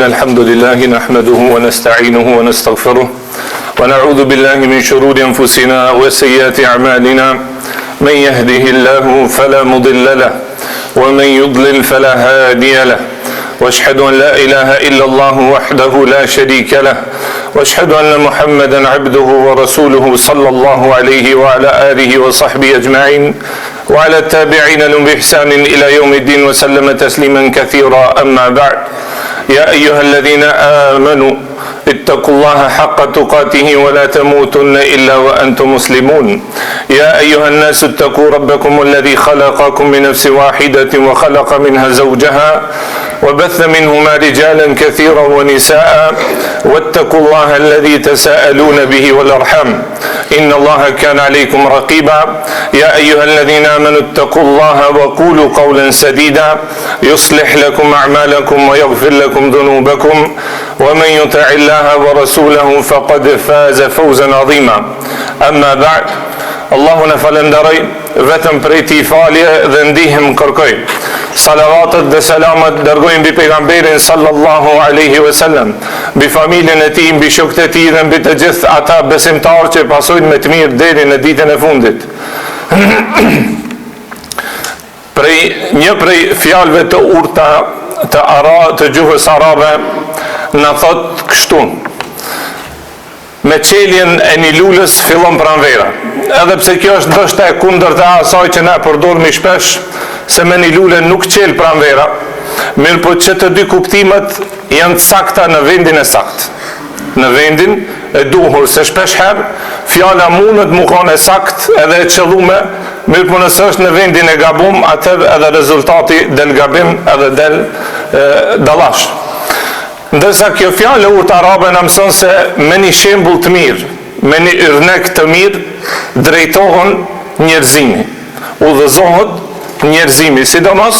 إن الحمد لله نحمده ونستعينه ونستغفره ونعوذ بالله من شرور أنفسنا وسيئات أعمالنا من يهده الله فلا مضل له ومن يضلل فلا هادي له واشهد أن لا إله إلا الله وحده لا شريك له واشهد أن محمدا عبده ورسوله صلى الله عليه وعلى آله وصحبه أجمعين وعلى التابعين لهم بإحسان إلى يوم الدين وسلم تسليما كثيرا أما بعد يا أيها الذين آمنوا اتقوا الله حق تقاته ولا تموتن إلا وأنتم مسلمون يا أيها الناس اتقوا ربكم الذي خلقكم من نفس واحدة وخلق منها زوجها وبث منهما رجالا كثيرا ونساء واتقوا الله الذي تساءلون به والأرحام إن الله كان عليكم رقيبا يا أيها الذين آمنوا اتقوا الله وقولوا قولا سديدا يصلح لكم أعمالكم ويغفر لكم ذنوبكم ومن يطع الله ورسوله فقد فاز فوزا عظيما أما بعد الله نفلندري vetëm prej tij falje dhe ndihmë kërkoj. Salavatet dhe selamat dërgojmë mbi pejgamberin sallallahu alaihi wasallam, mbi familjen e tij, mbi shokët e tij dhe mbi të gjithë ata besimtarë që pasojnë me të mirë deri në ditën e fundit. Një prej fjalëve të urta të gjuhës arabe na thot kështu: me qeljen e një lulës fillon pranvera. Edhe pse kjo është ndoshta e kundërta asaj që na përdorim shpesh, se me një lule nuk qel pranvera, mirë po që të dy kuptimet janë të sakta në vendin e saktë, në vendin e duhur, se shpesh herë fjala mundet mu kanë e saktë edhe e qëllume, mirë po nëse është në vendin e gabum, atëherë edhe rezultati del gabim edhe del dallash. Ndërsa kjo fjalë urtë arabe na mëson se me një shembull të mirë, me një yrnek të mirë, drejtohen njerëzimi, udhëzohet njerëzimi, sidomos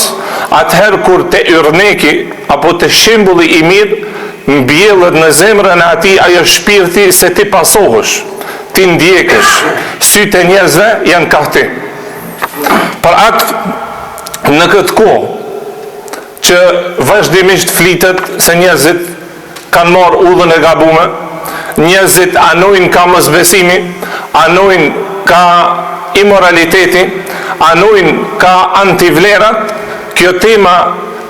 atëherë kur te yrneki apo te shembulli i mirë mbjellet në zemrën e atij ajo shpirti se ti pasohesh, ti ndjekësh, sytë e njerëzve janë ka ti. Për atë në këtë kohë që vazhdimisht flitet se njerëzit kanë marrë udhën e gabume, njerëzit anojnë ka mosbesimi, anojnë ka immoraliteti, anojnë ka antivlerat, kjo tema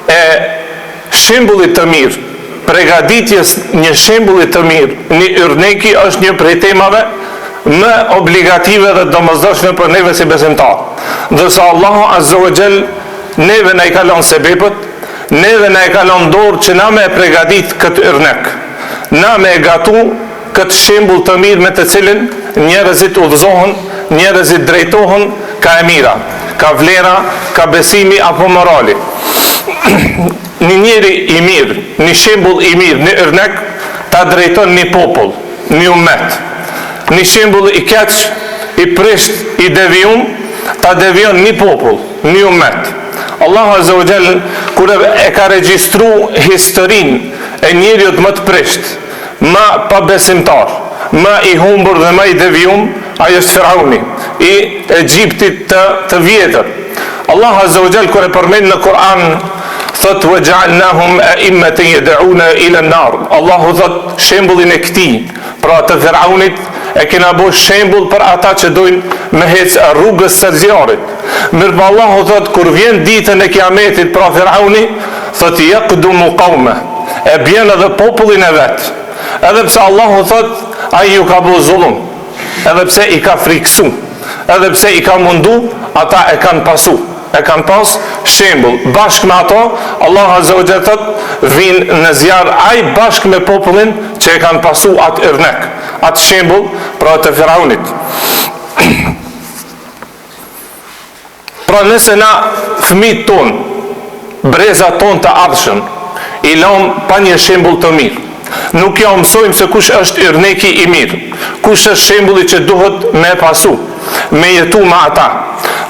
e shembullit të mirë, pregaditjes një shembullit të mirë, një yrneki është një prej temave më obligative dhe domosdoshme për neve si besimtar. Ndërsa Allahu Azza wa Jall neve na i kalon sebepët, neve na e kalon dorë që na me e pregadit këtë yrnek, na me e gatu këtë shembull të mirë me të cilin njerëzit udhëzohen, njerëzit drejtohen ka e mira, ka vlera, ka besimi apo morali. Një njeri i mirë, një shembull i mirë, një yrnek ta drejton një popull, një ummet. Një shembull i keq, i prisht, i devijum, ta devijon një popull, një ummet. Allahu Azza wa Jall kur e ka regjistru historinë e njeriut më të prisht, më pabesimtar, më i humbur dhe më i devijum, ai është Firauni i Egjiptit të vjetër. Allahu Azza wa Jall kur e përmend në Kur'an thot waja'alnahum a'immatan yad'una ila an-nar. Allahu thot shembullin e këtij, pra të Firaunit, e kena bo shembull për ata që dojnë me hec rrugës së zjarrit. Mirë, Allahu thot kur vjen ditën e Kiametit, pra Firauni thot yaqdumu qawma, e bjen edhe popullin e vet. Edhe pse Allahu thot ai ju ka bo zullum, edhe pse i ka friksu, edhe pse i ka mundu, ata e kanë pasu, e kanë pas shembull. Bashkë me ato, Allahu Azza wa Jall thot vinë në zjarr ai bashkë me popullin që e kanë pasu atë yrnek, atë shembull pra të Firaunit. Pra nëse na fëmijët ton, brezat ton të ardhshëm, i lëm pa një shembull të mirë, nuk ja mësojmë se kush është yrneki i mirë, kush është shembulli që duhet me pasu, me jetu me ata.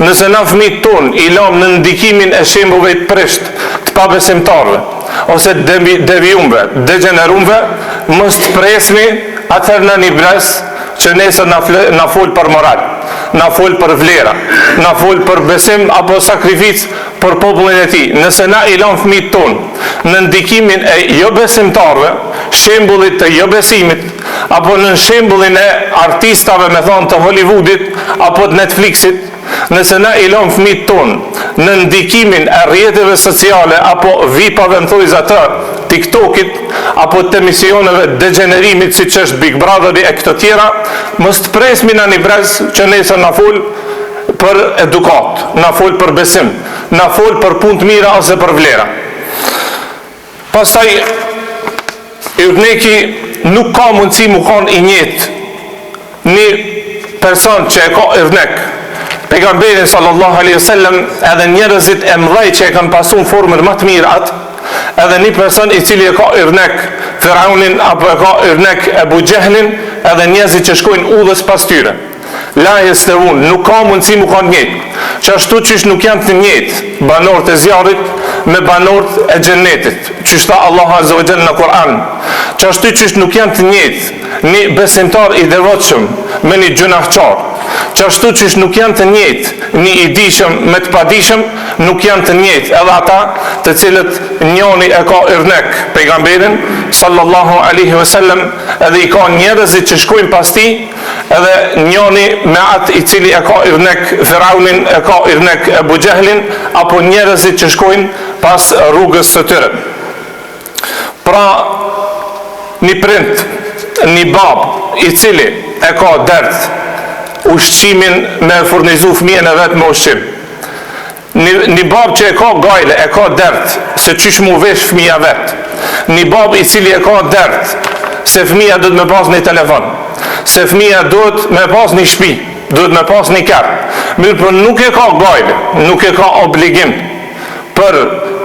Nëse na fëmijët ton i lëm në ndikimin e shembullve të prisht, të pabesimtarve, ose devijumve, degenerumve, mos të presni atëherë në një brez që nesër na fol për moral, na fol për vlera, na fol për besim apo sakrificë, për popullin e tij. Nëse na i lëm fëmijët tonë në ndikimin e jo besimtarëve, shembullit të jo besimit, apo në shembullin e artistave, me thonë, të Hollywoodit apo të Netflixit, nëse na i lëm fëmijët tonë në ndikimin e rrjeteve sociale apo vipave në thojza të TikTokit apo të emisioneve degenerimit siç është Big Brotheri e këto tjera, mos të presmi në një brez që nesër na fol për edukat, na fol për besim, na fol për punë të mira ose për vlera. Pastaj yrneki nuk ka mundësi mu kanë i njëjtë një person që e ka yrnek. Pejgamberi sallallahu alaihi wasallam edhe njerëzit e mëdhej që e kanë pasur formën më të mirë atë, edhe një person i cili e ka yrnek Firaunin apo e ka yrnek Ebu Gjehlin, edhe njerëzit që shkojnë udhës pas tyre. La yastawun, nuk ka mundësi mu kanë njëjtë. Qashtu qysh nuk janë të njëjtë banorët e zjarrit me banorët e xhennetit, qysh tha Allahu azza wa jalla në Kur'an. Qashtu qysh nuk janë të njëjtë një besimtar i devotshëm me një gjunahçar. Qashtu qysh nuk janë të njëjtë një i dishëm me të padishëm, nuk janë të njëjtë edhe ata të cilët njoni e ka yrnek pejgamberin sallallahu alaihi wasallam, edhe i ka njerëzit që shkojnë pas tij, edhe njoni me atë i cili e ka yrnek Firaunin, e ka yrnek Ebu Gjehlin, apo njerëzit që shkojnë pas rrugës së tyre. Pra, një prind, një bab i cili e ka dert ushqimin me furnizu fëmijën e vetë me ushqim, një bab që e ka gajle, e ka dert se qysh mu vesh fëmija vetë, një bab i cili e ka dert se fëmija dhëtë me pas një telefon, se fëmija dhëtë me pas një shpi, dhëtë me pas një kërë, mirë për nuk e ka gajle, nuk e ka obligim për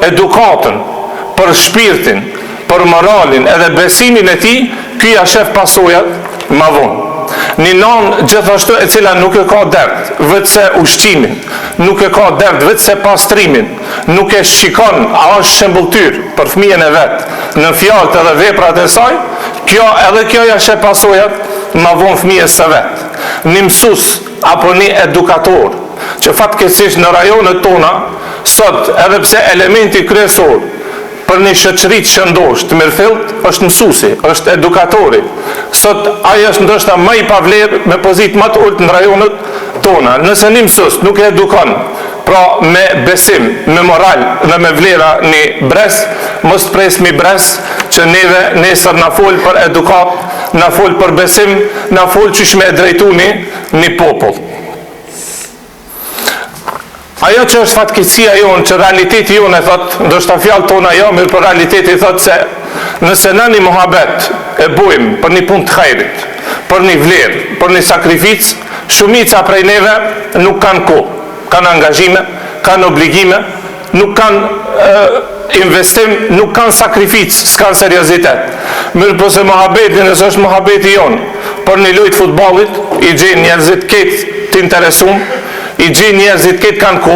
edukatën, për shpirtin, për moralin edhe besimin e tij, ky ja shef pasojat ma vonë. Një nanë gjithashtu e cila nuk e ka dert vetë se ushqimin, nuk e ka dert vetë se pastrimin, nuk e shikon a është shembulltyr për fëmijën e vetë në fjalët edhe veprat e saj, kjo ja shef pasojat ma vonë fëmijës së vetë. Një mësues apo një edukator që fatkeqësisht në rajonet tona sot, edhe pse elementi kryesor për një shoqëri të shëndosh, të mirëfillt, është mësuesi, është edukatori. Sot ai është ndoshta më i pavlerë me pozitë më të ulët në rajonet tona. Nëse një mësues nuk e edukon, pra me besim, me moral dhe me vlera një brez, mos të presmi brez që neve nesër na fol për edukat, na fol për besim, na fol çish me drejtu një popull. Ajo që është fatkeqësia jonë, që realiteti jonë e thot, ndoshta fjalë tona jo, mirë për realiteti thot se nëse në një muhabet e bujmë për një punë të hajrit, për një vlerë, për një sakrificë, shumica prej neve nuk kanë kohë, kanë angazhime, kanë obligime, nuk kanë investim, nuk kanë sakrificë, s'kanë seriozitet. Mirë për se muhabeti, nëse është muhabeti jonë, për një lojtë futbollit, i gjenë njerëzit ketë të interesum, i gjenë njerëzit këtë kanë ko,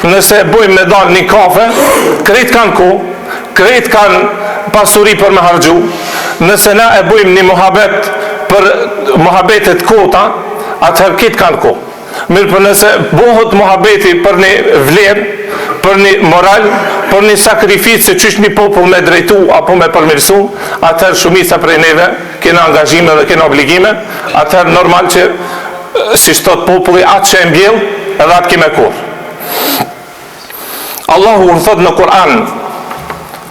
nëse bojmë me dalë një kafe, kretë kanë ko, kretë kanë pasuri për me hargju, nëse na e bojmë një muhabet për muhabetet kota, atëherë këtë kanë ko. Mirë për nëse bohët muhabeti për një vlerë, për një moral, për një sakrificë se qysh një popull me drejtu apo me përmirësu, atëherë shumica prej neve kena angazhime dhe kena obligime, atëherë normal që si shtot populli atë që e mbjell edhe atë kime kur. Allahu në thot në Kur'an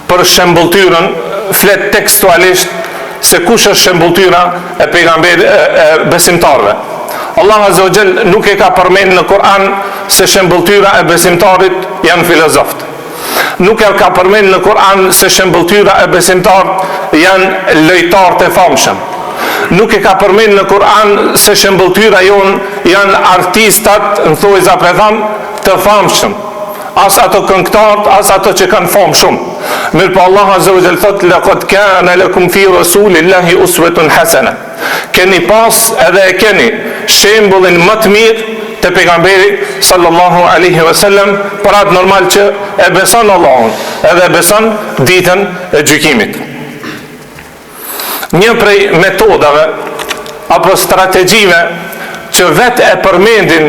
për shembulltyrën, flet tekstualisht se kush është shembulltyra e pejgamberit e besimtarëve. Allah azza wa jall nuk e ka përmend në Kur'an se shembulltyra e besimtarit janë filozofët. Nuk e ka përmend në Kur'an se shembulltyra e besimtarit janë lojtarët e famshëm. Nuk e ka përmend në Kur'an se shembulltyra jonë janë artistat, në thojza për tham, të famshëm. As ato këngëtarët, as ato që kanë famë shumë. Mirë po Allah azza wa jall thot, laqad kana lakum fi rasulillahi uswatun hasana. Keni pas edhe e keni shembullin më të mirë të pejgamberi sallallahu alaihi wasallam, për atë normal që e beson Allahun, edhe e beson ditën e gjykimit. Një prej metodave apo strategjive që vetë e përmendin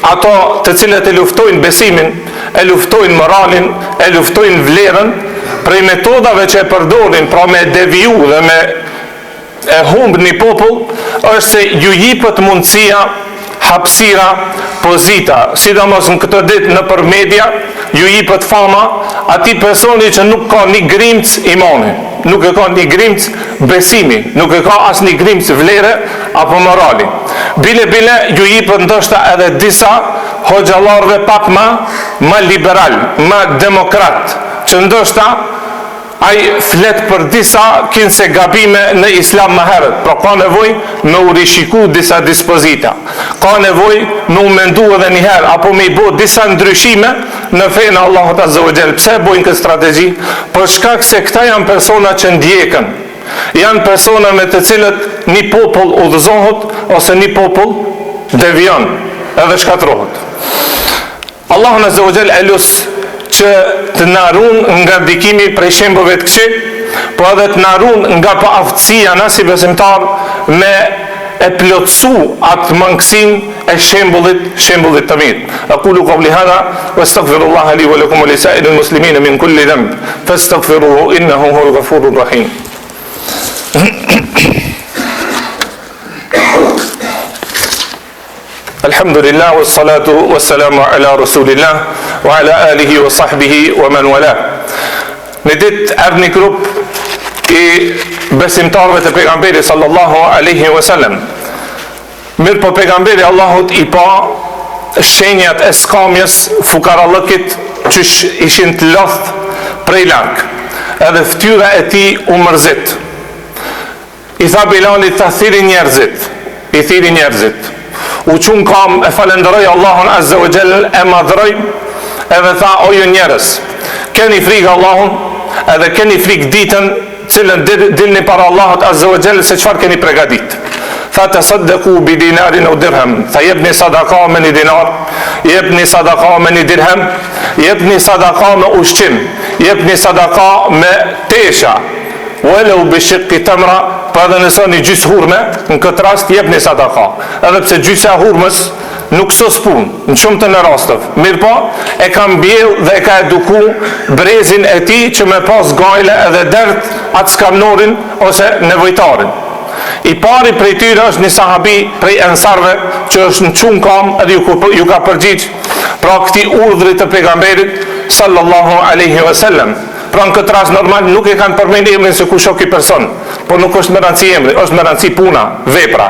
ato të cilët e luftojnë besimin e luftojnë moralin, e luftojnë vlerën, prej metodave që e përdorin pra me deviju dhe me e humbë një popull, është se ju jipët mundësia, hapësira, pozita, sidomos në këtë ditë në për media, ju jipët fama ati personi që nuk ka një grimc imani, nuk e ka një grimc besimi, nuk e ka as një grimc vlere apo morali. Bile ju jipët ndoshta edhe disa hoxhallarëve pak ma liberal, ma demokrat, që ndoshta ai flet për disa kinse gabime në islam më herët, pra ka nevoj me u rishiku disa dispozita, ka nevoj me u mendu edhe njëherë, apo me i bo disa ndryshime në fejnë Allahut Azza wa Jall. Pse bojnë këtë strategji? Për shkak se këta janë persona që ndjekën, janë persona me të cilët një popull udhëzohet ose një popull devion edhe shkatrohet. Allahu Azza wa Jall e lut që të na ruan nga ndikimi prej shembujve të këqij, po edhe të na ruan nga paaftësia na si besimtar me e plotsu atë mangësinë e shembullit të mirë. Aqulu qawli hadha wastaghfirullaha li wa lakum wa lisa'iril muslimina min kulli dhanb fastaghfiruhu innahu huwal ghafurur rahim. Alhamdulillah wassalatu wassalamu ala rasulillah wa ala alihi wa sahbihi wa man wala. Në ditë erdhi një grup i besimtarëve të pejgamberit sallallahu alaihi wasallam. Mirë po pejgamberi Allahut i pa shenjat e skamjes fukarallëkit që ishin të lodh prej larg. Edhe fytyra e tij u mërzit. I tha Bilalit ta thiri njerëzit. U qunë kam e falenderoj Allahun Azza wa Jall, e madhroj, edhe tha o ju njerëz, keni frikë Allahun edhe keni frikë ditën cilën dilni para Allahut Azza wa Jall, se çfarë keni pregadit. Tha tasaddaku bi dinarin aw dirham, tha jepni sadaka me një dinar, jepni sadaka me një dirham, jepni sadaka me ushqim, jepni sadaka me tesha, walau bi shiqqi tamra, pa edhe nëse një gjysë hurme, në këtë rast jepni sadaka. Edhe pse gjysë e hurmës nuk sos punë, në shumë të në rastëv. Mirë po, e ka mbjell dhe e ka eduku brezin e ti që me pas gajle edhe dert atë skamnorin ose nevojtarin. I pari prej tyre është një sahabi prej ensarve që është në qunë kam edhe ju ka përgjigj pra këti urdhri të pejgamberit sallallahu alaihi wasallam. Pra në këtë rast normal nuk e kanë përmend emrin se kush është ky person, por nuk është me rëndësi emri, është me rëndësi puna, vepra.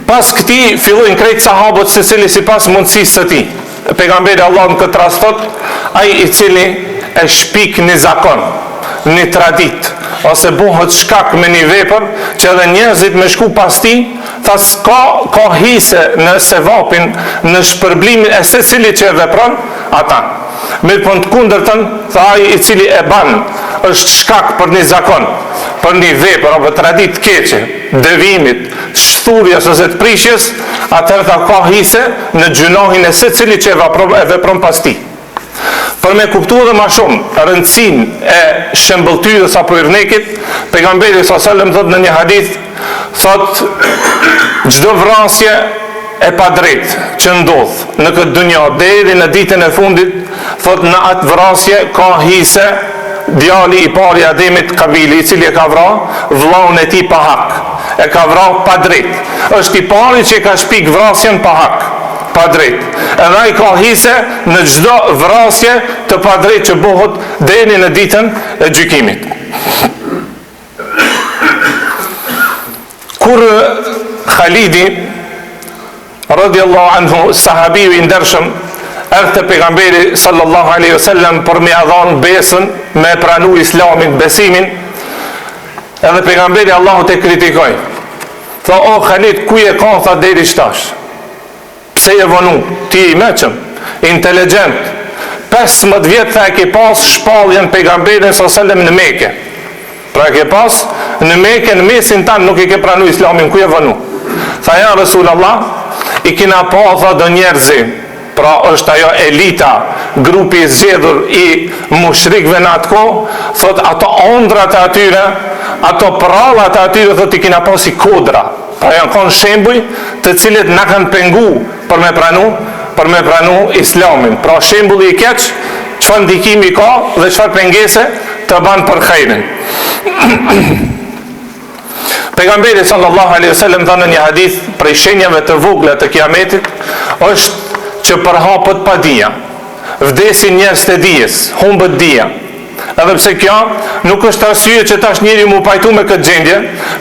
Pas këtij fillojnë krejt sahabët secili sipas mundësisë së tij. Pejgamberi Allah në këtë rast thot, ai i cili e shpik një zakon, një tradit, ose bëhet shkak me një vepër që edhe njerëzit me shku pas tij, tha ka hise në sevapin, në shpërblimin e secilit që e vepron ata. Mirë po të kundërtën, tha ai i cili e ban është shkak për një zakon, për një vepër apo tradit keqe, devimit, shturjes ose të prishjes, atëherë tha ka hise në gjunohin e secilit që e vepron pas tij. Për me kuptu edhe ma shumë rëndësinë e shembëltyrës apo irnekit, pejgamberi sallallahu alajhi wasallam thot në një hadith, thot çdo vrasje e pa drejt që ndodh në këtë dunja deri në ditën e fundit, thot në atë vrasje ka hise djali i pari i Ademit, Kabili, i cili e ka vrarë vllaun e tij pa hak, e ka vrarë pa drejt, është i pari që ka shpik vrasjen pa hak, pa drejt, edhe ai ka hise në çdo vrasje të pa drejt që bëhet deri në ditën e gjykimit. Kur Khalidi radiallahu anhu, sahabiu i ndershëm, erdhi te pejgamberi sallallahu alaihi wasallam për me dhënë besën, me pranu islamin, besimin, edhe pejgamberi Allahut e kritikoi. Tha o Khalid, ku je ka tha deri shtash? Pse je vonu? Ti i meqëm, inteligjent. 15 vjet tha e ke pas shpalljen pejgamberin sallallahu alaihi wasallam në Mekë. Pra ke pas në Mekë, në mesin tanë nuk i ke pranu islamin, ku je vonu? Tha ja Rasulullah, i kina pa tha do njerëzi, pra është ajo elita, grupi i zgjedhur i mushrikëve në atë kohë, thot ato ondrat e atyre, ato prallat e atyre, thot i kina pa si kodra, pra janë konë shembuj të cilët na kanë pengu për me pranu për me pranu islamin. Pra shembulli i keq, çfarë ndikimi ka dhe çfarë pengese të ban për khairin. Pejgamberi sallallahu alaihi wasallam tha në një hadith, prej shenjave të vogla të kiametit është që përhapet padia, vdesin njerëz të dijes, humbet dia. Edhe pse kjo nuk është arsye që tash njeri mu pajtu me këtë gjendje,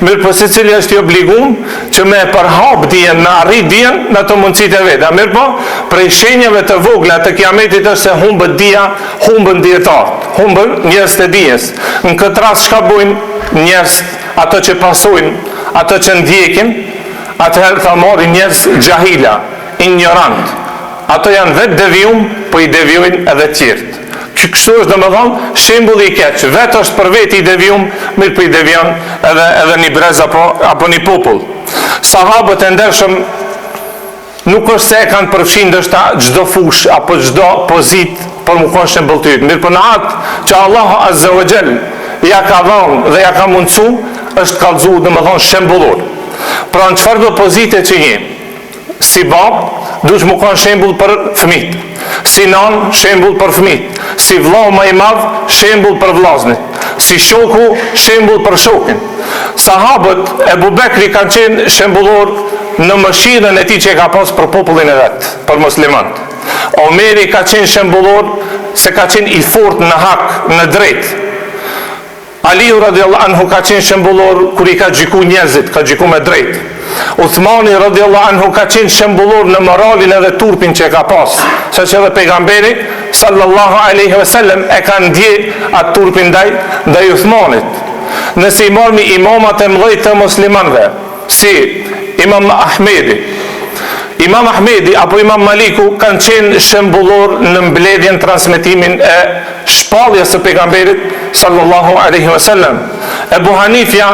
mirë po secili është i obliguar që me përhap dijen, me arrit dijen në ato mundësitë e veta. Mirë po, prej shenjave të vogla të kiametit është se humbet dia, humbën dietarët, humbën njerëz të dijes. Në këtë rast çka bujnë njerëz, ato që pasojnë, ato që ndjekin, atëherë ta marrin njerëz gjahila, ignorant. Ato janë vetë devijum, po i devijojnë edhe të tjerët. Kështu është domethënë shembulli i keq. Vetë është për vetë i devijum, mirë po i devijon edhe një brez apo një popull. Sahabët e ndershëm nuk është se e kanë përfshin ndoshta çdo fush apo çdo pozitë për më konë shembulltyr. Mirë po në atë që Allahu Azza wa Jall ja ka dhënë dhe ja ka mundsu, është kallëzuar domethënë shembullor. Pra në çfarëdo pozite që je, si bab, duhet më konë shembull për fëmijët. Si nan, shembull për fëmijët. Si vllau më i madh, shembull për vllazërit. Si shoku, shembull për shokin. Sahabët e Abu Bekri kanë qenë shembullor në mëshirën e tij që ka pas për popullin e vet, për muslimanët. Omeri ka qenë shembullor se ka qenë i fortë në hak, në drejt. Aliu radiallahu anhu ka qenë shembullor kur i ka gjyku njerëzit, ka gjyku me drejt. Uthmani radiallahu anhu ka qenë shembullor në moralin edhe turpin që ka pas, sa që edhe pejgamberi sallallahu alaihi wasallam e ka ndje atë turpin ndaj Uthmanit. Nëse i marrmi imamat e mëdhej të muslimanëve, si Imam Ahmedi apo Imam Maliku kanë qenë shembullor në mbledhjen, transmetimin e shpalljes së pejgamberit sallallahu alaihi wasallam. Ebu Hanifja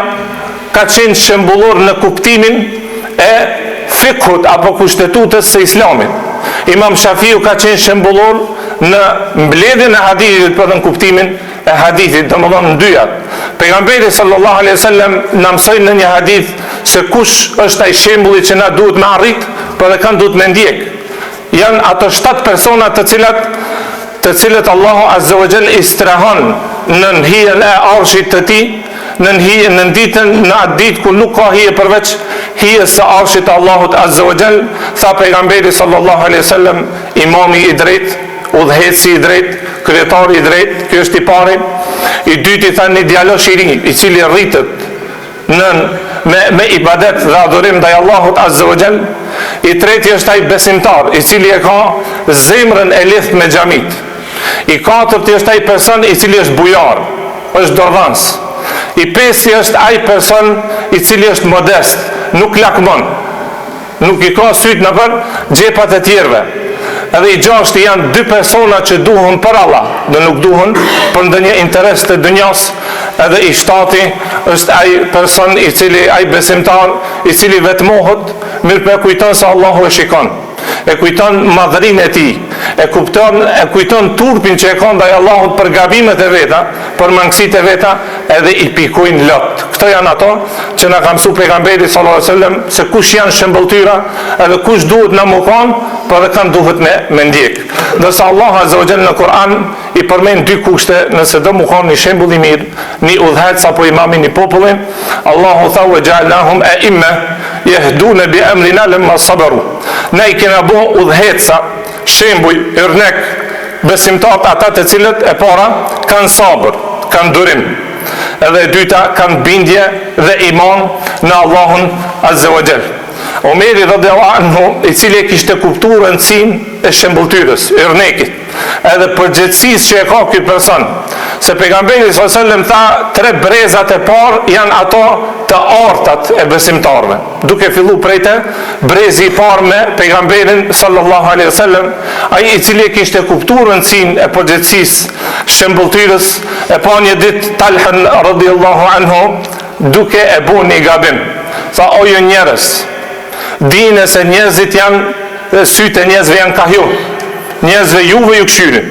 ka qenë shembullor në kuptimin e fikhut apo kushtetutës së islamit. Imam Shafiu ka qenë shembullor në mbledhjen e hadithit për në kuptimin e hadithit, domethënë në dyjat. Pejgamberi sallallahu alaihi wasallam na mësoi në një hadith se kush është ai shembulli që na duhet me arrit, por dhe kanë duhet me ndjek. Janë ato 7 persona të cilët Allahu Azza wa Jall i strehon në hijen e arshit të tij, në ditën, në atë ditë ku nuk ka hije përveç hijes së arshit të Allahut Azza wa Jall. Tha pejgamberi sallallahu alaihi wasallam, imami i drejt, udhëheci i drejt, kryetari i drejt, ky është i pari. I dyti tha një djalosh i ri, i cili rritet me ibadet dhe adhurim ndaj Allahut Azza wa Jall. I treti është ai besimtar, i cili e ka zemrën e lidhur me xhamit. I katërti është ai person i cili është bujar, është dordhans. I pesti është ai person i cili është modest, nuk lakmon, nuk i ka syt në për gjepat e tjerve. Edhe i gjashti janë 2 persona që duhen për Allah dhe nuk duhen për ndonjë interes të dunjas. Edhe i shtati është ai person i cili, ai besimtar i cili vetmohet, mirë po e kujton se Allahu e shikon, e kujton madhrinë e tij, e kujton turpin që e ka ndaj Allahut për gabimet e veta, për mangësitë e veta, edhe i pikojnë lot. Këto janë ato që na ka mësuar pejgamberi sallallahu alajhi wasallam se kush janë shembulltyra edhe kush duhet na mëkon, por edhe kanë duhet me ndjek. Ndërsa Allahu Azza wa Jalla në Kur'an i përmend 2 kushte nëse do mëkon një shembull i mirë, një udhëhec apo imamin i popullin. Allahu tha wa ja'alnahum a'imma yahduna bi amrina lamma sabaru. Ne i kena bo udhëheca, shembuj, ërnek, besimtarët ata të cilët e para kanë sabër, kanë durim, edhe e dyta kanë bindje dhe iman në Allahun Azza wa Jall. Omeri radiallahu anhu, i cili e kishte kuptuar rëndësinë e shembulltyrës, ërnekit, edhe përgjithësisë që e ka ky person, se pejgamberi sallallahu alajhi wasallam tha 3 brezat e parë janë ato të artat e besimtarëve. Duke filluar prej te brezi i parë me pejgamberin sallallahu alajhi wasallam, ai i cili e kishte kuptuar rëndësinë e përgjithësisë shembulltyrës, e pa një ditë Talhan radiallahu anhu duke e bu një gabim. Tha, o ju njerëz, dini se njerëzit janë, sytë e njerëzve janë ka ju, njerëzve juve ju këshyrin.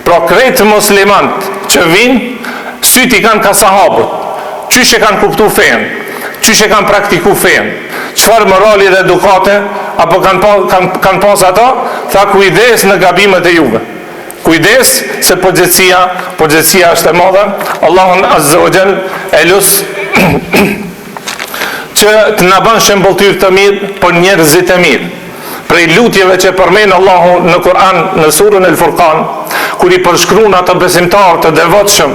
Pra krejtë muslimant që vinë, sytë i kanë ka sahabët, qysh e kanë kuptu fenë, qysh e kanë praktiku fenë, qëfar morali dhe edukate apo kanë pas ata, tha kujdes në gabimet e juve. Kujdes se përgjegjësia është e madhe. Allahun Azza wa Jall e lut që të na bën shembulltyr të mirë për njerëzit e mirë. Prej lutjeve që përmend Allahu në Kur'an në surën El Furqan, kur i përshkruan ata besimtarë të devotshëm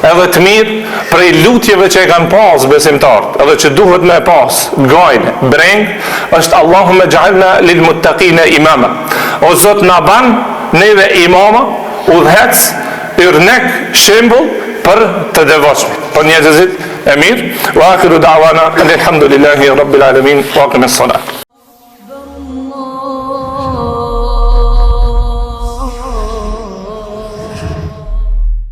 edhe të mirë, prej lutjeve që e kanë pas besimtarët, edhe që duhet me pas gajle, breng, është Allahumma ij'alna lil muttaqina imama. O Zot, na ban neve imama, udhëhec, yrnek, shembull për të devotshmit, për njerëzit e mirë. Wa akhiru da'wana alhamdulillahi rabbil alamin wa aqimis salat.